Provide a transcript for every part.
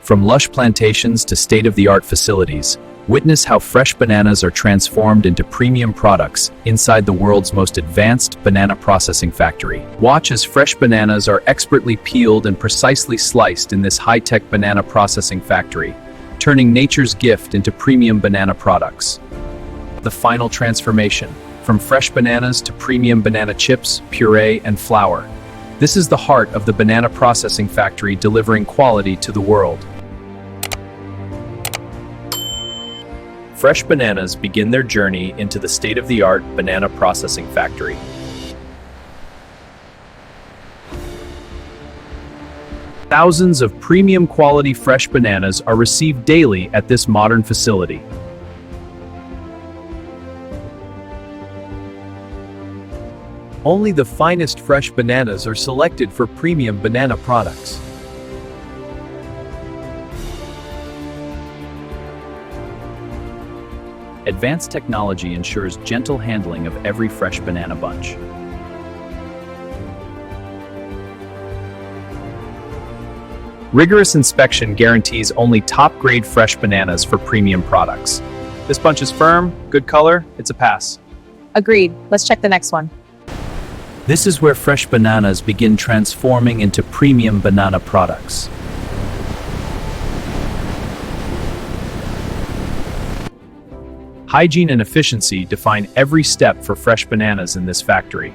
From lush plantations to state-of-the-art facilities, witness how fresh bananas are transformed into premium products inside the world's most advanced banana processing factory. Watch as fresh bananas are expertly peeled and precisely sliced in this high-tech banana processing factory, turning nature's gift into premium banana products. The final transformation, from fresh bananas to premium banana chips, puree, and flour. This is the heart of the banana processing factory, delivering quality to the world. Fresh bananas begin their journey into the state-of-the-art banana processing factory. Thousands of premium quality fresh bananas are received daily at this modern facility. Only the finest fresh bananas are selected for premium banana products. Advanced technology ensures gentle handling of every fresh banana bunch. Rigorous inspection guarantees only top-grade fresh bananas for premium products. This bunch is firm, good color, it's a pass. Agreed. Let's check the next one. This is where fresh bananas begin transforming into premium banana products. Hygiene and efficiency define every step for fresh bananas in this factory.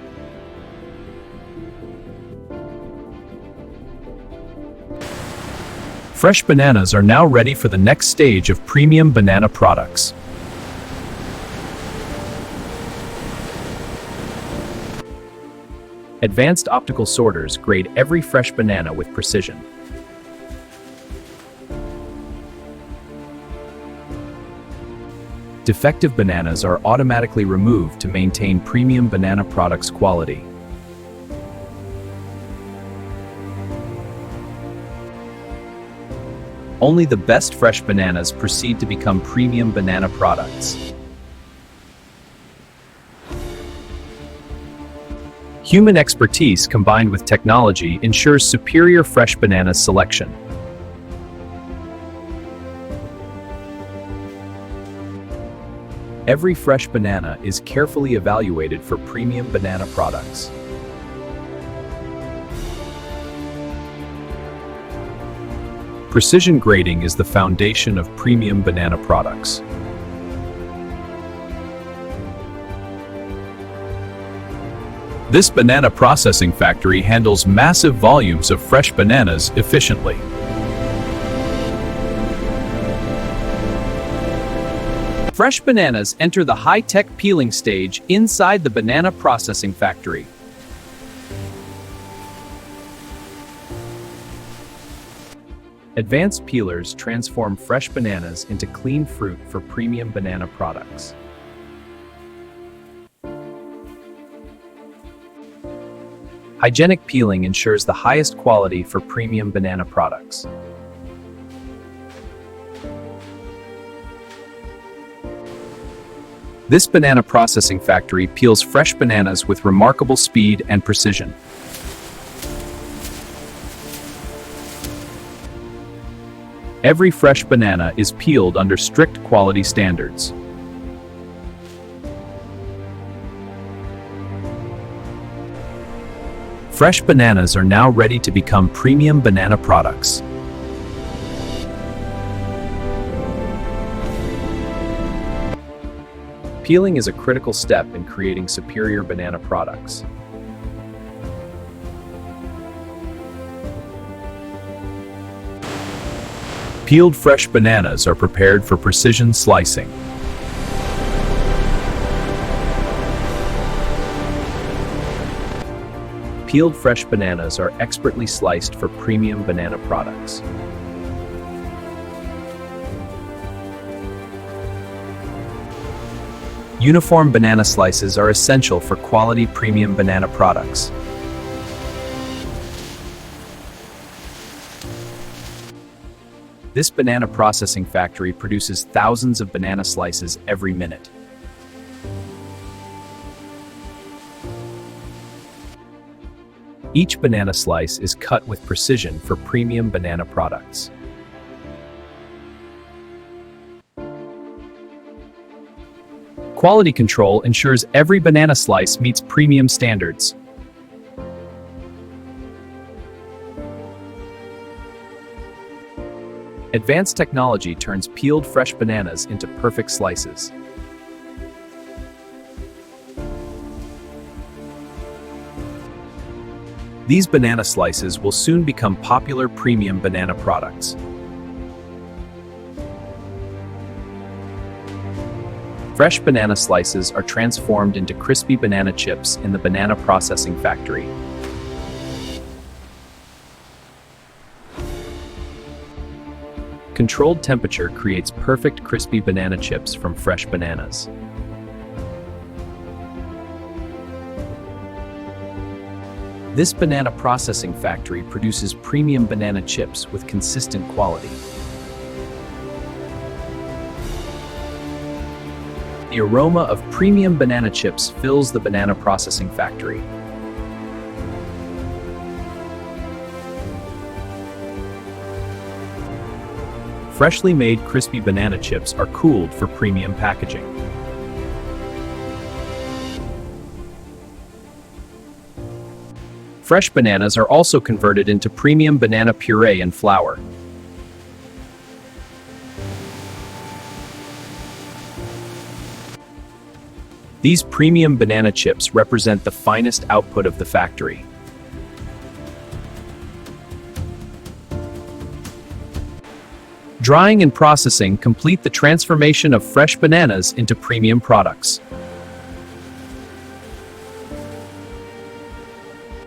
Fresh bananas are now ready for the next stage of premium banana products. Advanced optical sorters grade every fresh banana with precision. Defective bananas are automatically removed to maintain premium banana products quality. Only the best fresh bananas proceed to become premium banana products. Human expertise combined with technology ensures superior fresh banana selection. Every fresh banana is carefully evaluated for premium banana products. Precision grading is the foundation of premium banana products. This banana processing factory handles massive volumes of fresh bananas efficiently. Fresh bananas enter the high-tech peeling stage inside the banana processing factory. Advanced peelers transform fresh bananas into clean fruit for premium banana products. Hygienic peeling ensures the highest quality for premium banana products. This banana processing factory peels fresh bananas with remarkable speed and precision. Every fresh banana is peeled under strict quality standards. Fresh bananas are now ready to become premium banana products. Peeling is a critical step in creating superior banana products. Peeled fresh bananas are prepared for precision slicing. Peeled fresh bananas are expertly sliced for premium banana products. Uniform banana slices are essential for quality premium banana products. This banana processing factory produces thousands of banana slices every minute. Each banana slice is cut with precision for premium banana products. Quality control ensures every banana slice meets premium standards. Advanced technology turns peeled fresh bananas into perfect slices. These banana slices will soon become popular premium banana products. Fresh banana slices are transformed into crispy banana chips in the banana processing factory. Controlled temperature creates perfect crispy banana chips from fresh bananas. This banana processing factory produces premium banana chips with consistent quality. The aroma of premium banana chips fills the banana processing factory. Freshly made crispy banana chips are cooled for premium packaging. Fresh bananas are also converted into premium banana puree and flour. These premium banana chips represent the finest output of the factory. Drying and processing complete the transformation of fresh bananas into premium products.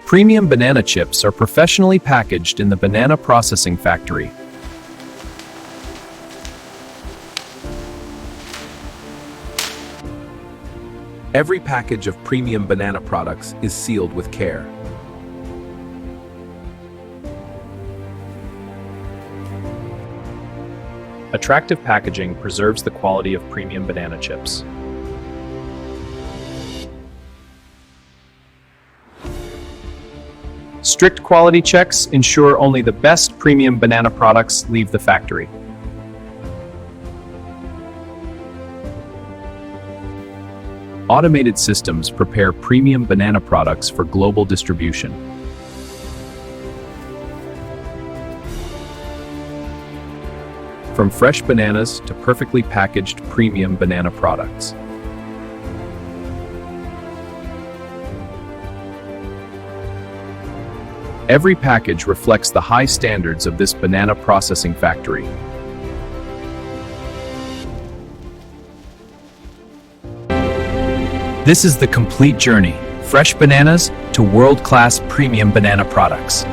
Premium banana chips are professionally packaged in the banana processing factory. Every package of premium banana products is sealed with care. Attractive packaging preserves the quality of premium banana chips. Strict quality checks ensure only the best premium banana products leave the factory. Automated systems prepare premium banana products for global distribution. From fresh bananas to perfectly packaged premium banana products. Every package reflects the high standards of this banana processing factory. This is the complete journey: fresh bananas to world-class premium banana products.